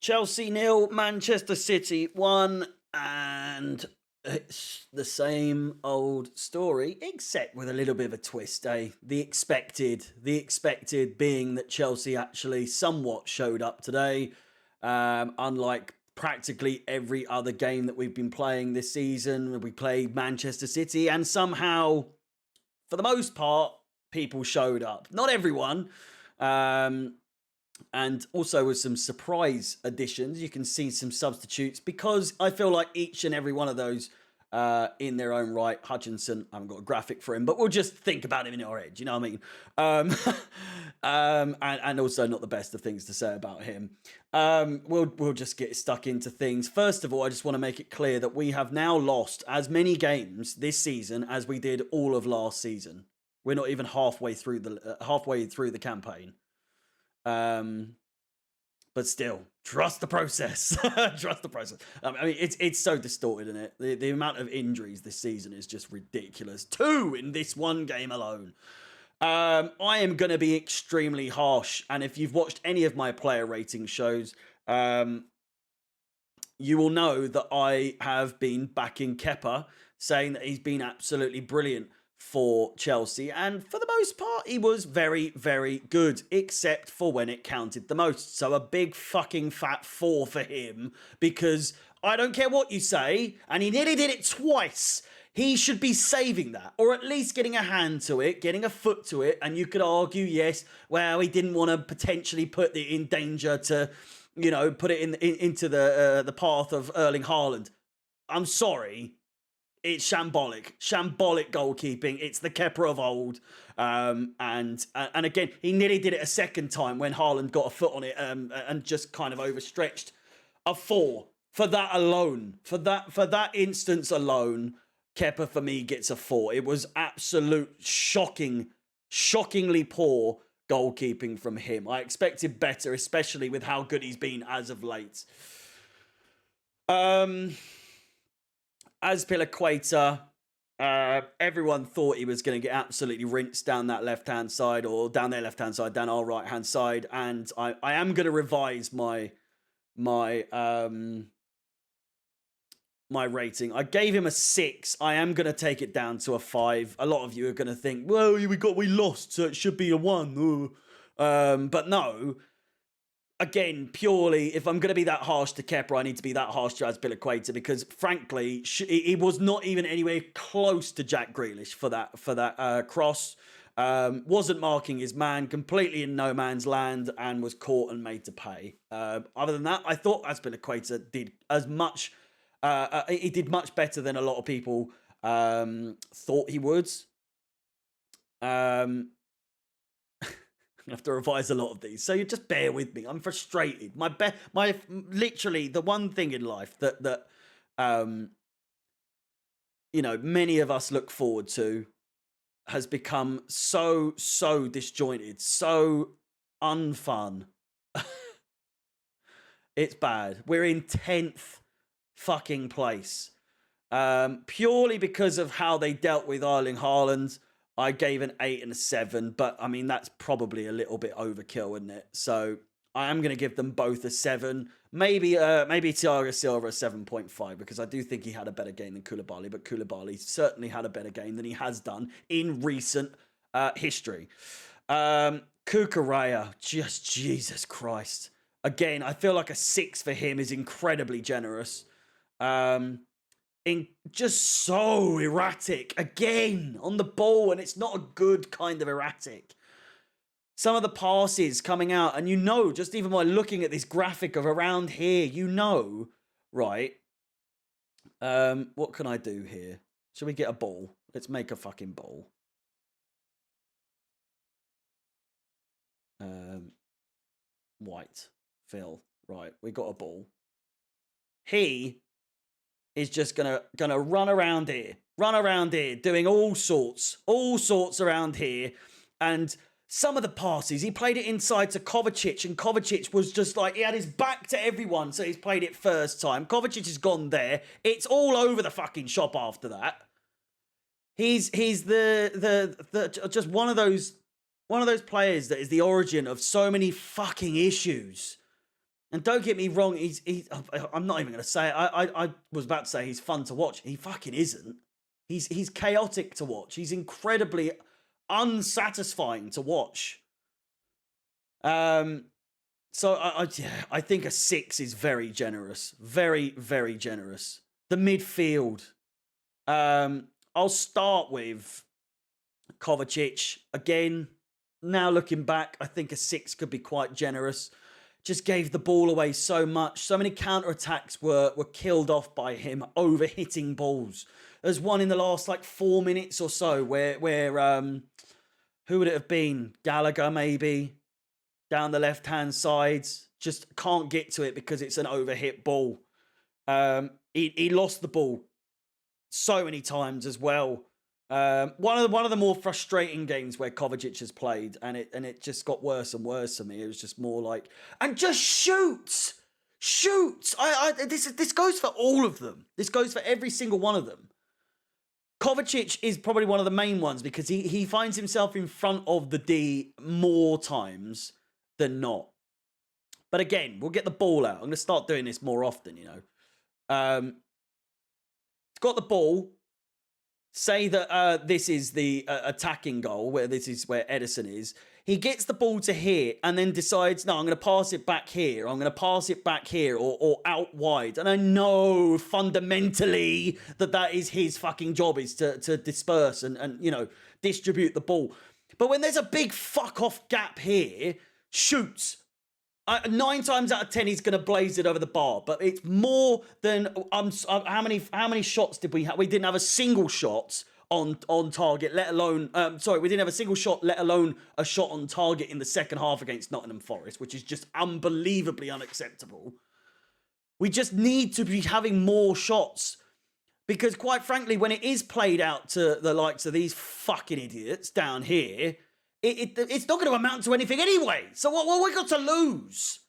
Chelsea 0, Manchester City 1, and it's the same old story, except with a little bit of a twist, eh? The expected being that Chelsea actually somewhat showed up today, unlike practically every other game that we've been playing this season. We played Manchester City, and somehow, for the most part, people showed up. Not everyone. And also with some surprise additions, you can see some substitutes, because I feel like each and every one of those in their own right. Hutchinson, I haven't got a graphic for him, but we'll just think about him in our head, you know what I mean? And also not the best of things to say about him. We'll just get stuck into things. First of all, I just want to make it clear that we have now lost as many games this season as we did all of last season. We're not even halfway through the campaign. But still, trust the process. Trust the process. I mean, it's so distorted, isn't it? The amount of injuries this season is just ridiculous. 2 in this one game alone. I am going to be extremely harsh, and if you've watched any of my player rating shows, you will know that I have been backing KEPA, saying that he's been absolutely brilliant for Chelsea, and for the most part he was very, very good, except for when it counted the most. So a big fucking fat 4 for him, because I don't care what you say, and he nearly did it twice. He should be saving that, or at least getting a hand to it, getting a foot to it, and you could argue, yes, well, he didn't want to potentially put it in danger to, you know, put it into the path of Erling Haaland. I'm sorry. It's shambolic goalkeeping. It's the Kepa of old. And again, he nearly did it a second time when Haaland got a foot on it and just kind of overstretched. A 4 for that alone. For that instance alone, Kepa for me gets a 4. It was absolute shockingly poor goalkeeping from him. I expected better, especially with how good he's been as of late. Azpilicueta, everyone thought he was going to get absolutely rinsed down that left-hand side, or down their left-hand side, down our right-hand side, and I am going to revise my rating. I gave him a 6. I am going to take it down to a 5. A lot of you are going to think, well, we lost, so it should be a 1. But no. Again, purely, if I'm going to be that harsh to Kepa, I need to be that harsh to Azpilicueta, because frankly, he was not even anywhere close to Jack Grealish for that cross. Wasn't marking his man, completely in no man's land, and was caught and made to pay. Other than that, I thought Azpilicueta did as much. He did much better than a lot of people thought he would. I have to revise a lot of these, so you just bear with me. I'm frustrated. Literally the one thing in life that you know, many of us look forward to has become so disjointed, so unfun. It's bad. We're in 10th fucking place, purely because of how they dealt with Erling Haaland. I gave an 8 and a 7, but I mean, that's probably a little bit overkill, isn't it? So I am going to give them both a 7. Maybe Thiago Silva a 7.5, because I do think he had a better game than Koulibaly, but Koulibaly certainly had a better game than he has done in recent history. Cucurella, just Jesus Christ. Again, I feel like a 6 for him is incredibly generous. Just so erratic, again, on the ball, and it's not a good kind of erratic. Some of the passes coming out, and you know, just even by looking at this graphic of around here, you know, right? What can I do here? Shall we get a ball? Let's make a fucking ball. White, Phil, right, we got a ball. He is just gonna run around here, doing all sorts around here. And some of the passes, he played it inside to Kovacic, and Kovacic was just like, he had his back to everyone, so he's played it first time. Kovacic has gone there. It's all over the fucking shop after that. He's the just one of those players that is the origin of so many fucking issues. And don't get me wrong, I'm not even going to say it. I was about to say he's fun to watch. He fucking isn't. He's chaotic to watch. He's incredibly unsatisfying to watch. So I think a 6 is very generous. Very, very generous. The midfield. I'll start with Kovacic. Again, now looking back, I think a 6 could be quite generous. Just gave the ball away so much. So many counter-attacks were killed off by him, over-hitting balls. There's one in the last, like, 4 minutes or so where who would it have been? Gallagher, maybe? Down the left-hand side. Just can't get to it because it's an over-hit ball. He lost the ball so many times as well. One of the more frustrating games where Kovacic has played, and it just got worse and worse for me. It was just more like, and just shoots. This goes for all of them. This goes for every single one of them. Kovacic is probably one of the main ones because he finds himself in front of the D more times than not. But again, we'll get the ball out. I'm going to start doing this more often, you know. It's got the ball. Say that this is the attacking goal, where this is where Edison is. He gets the ball to here and then decides, no, I'm going to pass it back here. I'm going to pass it back here or out wide. And I know fundamentally that is his fucking job, is to disperse and, you know, distribute the ball. But when there's a big fuck off gap here, shoots. 9 times out of 10, he's going to blaze it over the bar. But it's more than how many shots did we have? We didn't have a single shot on target, let alone we didn't have a single shot, let alone a shot on target in the second half against Nottingham Forest, which is just unbelievably unacceptable. We just need to be having more shots. Because quite frankly, when it is played out to the likes of these fucking idiots down here, it's not going to amount to anything anyway. So what we got to lose?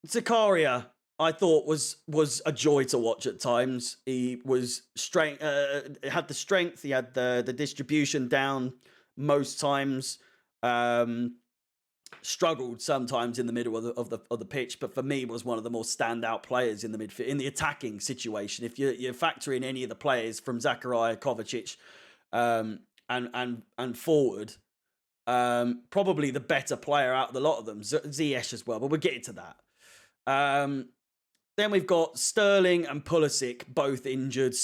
Zakaria, I thought was a joy to watch at times. He was had the strength. He had the distribution down most times. Struggled sometimes in the middle of the pitch, but for me was one of the more standout players in the midfield in the attacking situation. If you factor in any of the players from Zakaria, Kovacic, and forward, probably the better player out of the lot of them, Ziyech as well, but we'll get into that. Then we've got Sterling and Pulisic both injured.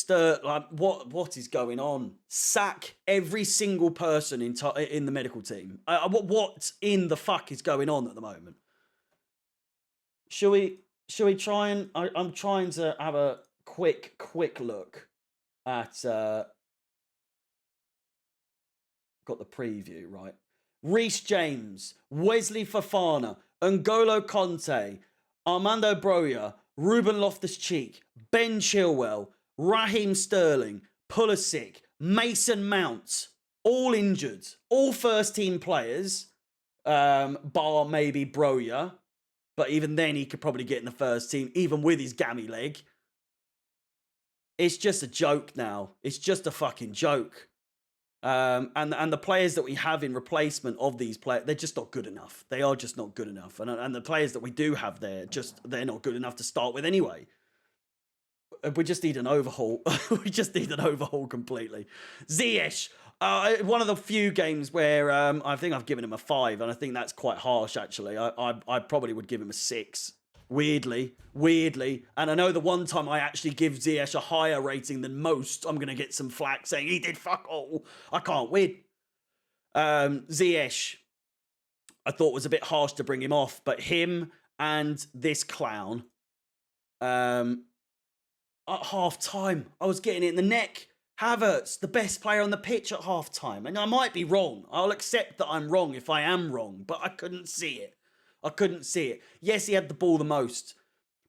What is going on? Sack every single person in the medical team. What in the fuck is going on at the moment? Shall we try and I'm trying to have a quick look at got the preview, right? Reece James, Wesley Fofana, N'Golo Conte, Armando Broja, Ruben Loftus-Cheek, Ben Chilwell, Raheem Sterling, Pulisic, Mason Mount, all injured. All first-team players, bar maybe Broja. But even then, he could probably get in the first team, even with his gammy leg. It's just a joke now. It's just a fucking joke. And the players that we have in replacement of these players, they're just not good enough. They are just not good enough. And the players that we do have there, they're not good enough to start with anyway. We just need an overhaul. We just need an overhaul completely. Ziyech, one of the few games where I think I've given him a 5, and I think that's quite harsh, actually. I probably would give him a 6. Weirdly. And I know the one time I actually give Ziyech a higher rating than most, I'm going to get some flack saying he did fuck all. I can't win. Ziyech, I thought was a bit harsh to bring him off, but him and this clown, at half time, I was getting it in the neck. Havertz, the best player on the pitch at half time. And I might be wrong. I'll accept that I'm wrong if I am wrong, but I couldn't see it. Yes, he had the ball the most,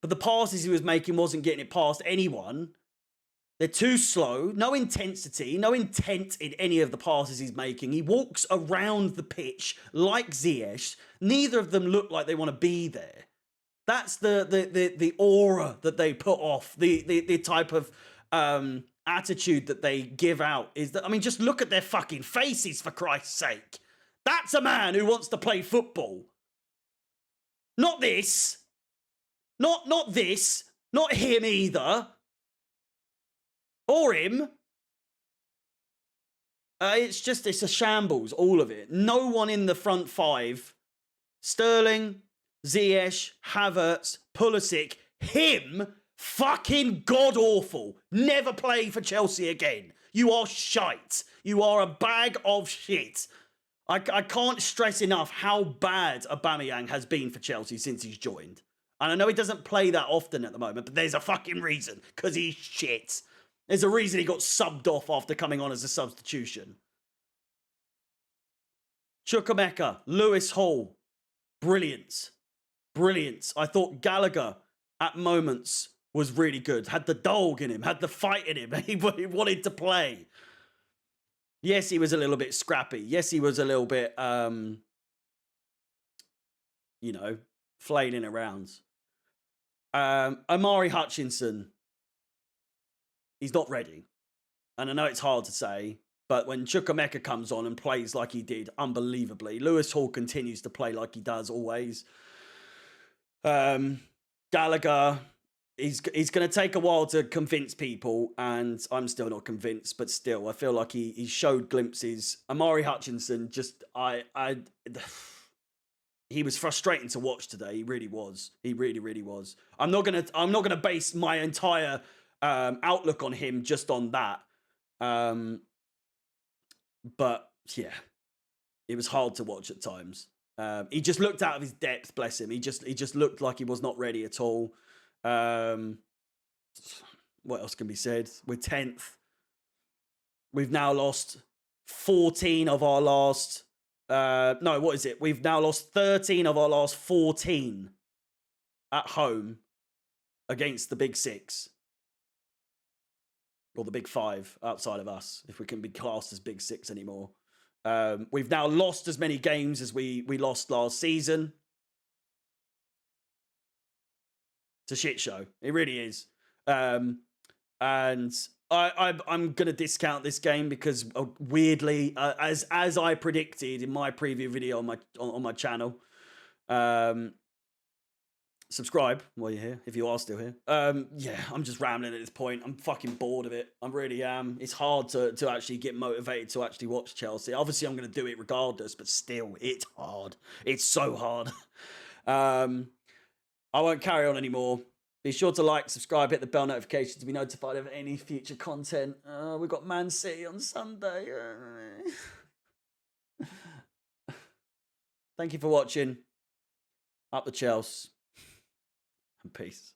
but the passes he was making wasn't getting it past anyone. They're too slow. No intensity, no intent in any of the passes he's making. He walks around the pitch like Ziyech. Neither of them look like they want to be there. That's the aura that they put off, the type of attitude that they give out. Is that, I mean, just look at their fucking faces, for Christ's sake. That's a man who wants to play football. Not this. Not this. Not him either. Or him. It's a shambles, all of it. No one in the front five. Sterling, Ziyech, Havertz, Pulisic, him, fucking god-awful. Never play for Chelsea again. You are shite. You are a bag of shit. I can't stress enough how bad Aubameyang has been for Chelsea since he's joined. And I know he doesn't play that often at the moment, but there's a fucking reason, because he's shit. There's a reason he got subbed off after coming on as a substitution. Chukwuemeka, Lewis Hall, brilliant. Brilliant. I thought Gallagher, at moments, was really good. Had the dog in him, had the fight in him. He wanted to play. Yes, he was a little bit scrappy. Yes, he was a little bit, you know, flailing around. Omari Hutchinson, he's not ready. And I know it's hard to say, but when Chukwuemeka comes on and plays like he did, unbelievably. Lewis Hall continues to play like he does always. Gallagher, he's going to take a while to convince people, and I'm still not convinced, but still, I feel like he showed glimpses. Omari Hutchinson, he was frustrating to watch today. He really was. He really, really was. I'm not gonna base my entire outlook on him just on that. But yeah, it was hard to watch at times. He just looked out of his depth, bless him. He just looked like he was not ready at all. What else can be said? We're 10th. We've now lost 14 of our last... no, what is it? We've now lost 13 of our last 14 at home against the Big Six. Or the Big Five outside of us, if we can be classed as Big Six anymore. We've now lost as many games as we lost last season. It's a shit show. It really is. And I'm going to discount this game because weirdly, as I predicted in my preview video on my channel, subscribe while you're here, if you are still here. Yeah, I'm just rambling at this point. I'm fucking bored of it. I really am. It's hard to actually get motivated to actually watch Chelsea. Obviously, I'm going to do it regardless, but still, it's hard. It's so hard. I won't carry on anymore. Be sure to like, subscribe, hit the bell notification to be notified of any future content. We've got Man City on Sunday. Thank you for watching. Up the Chelsea. And peace.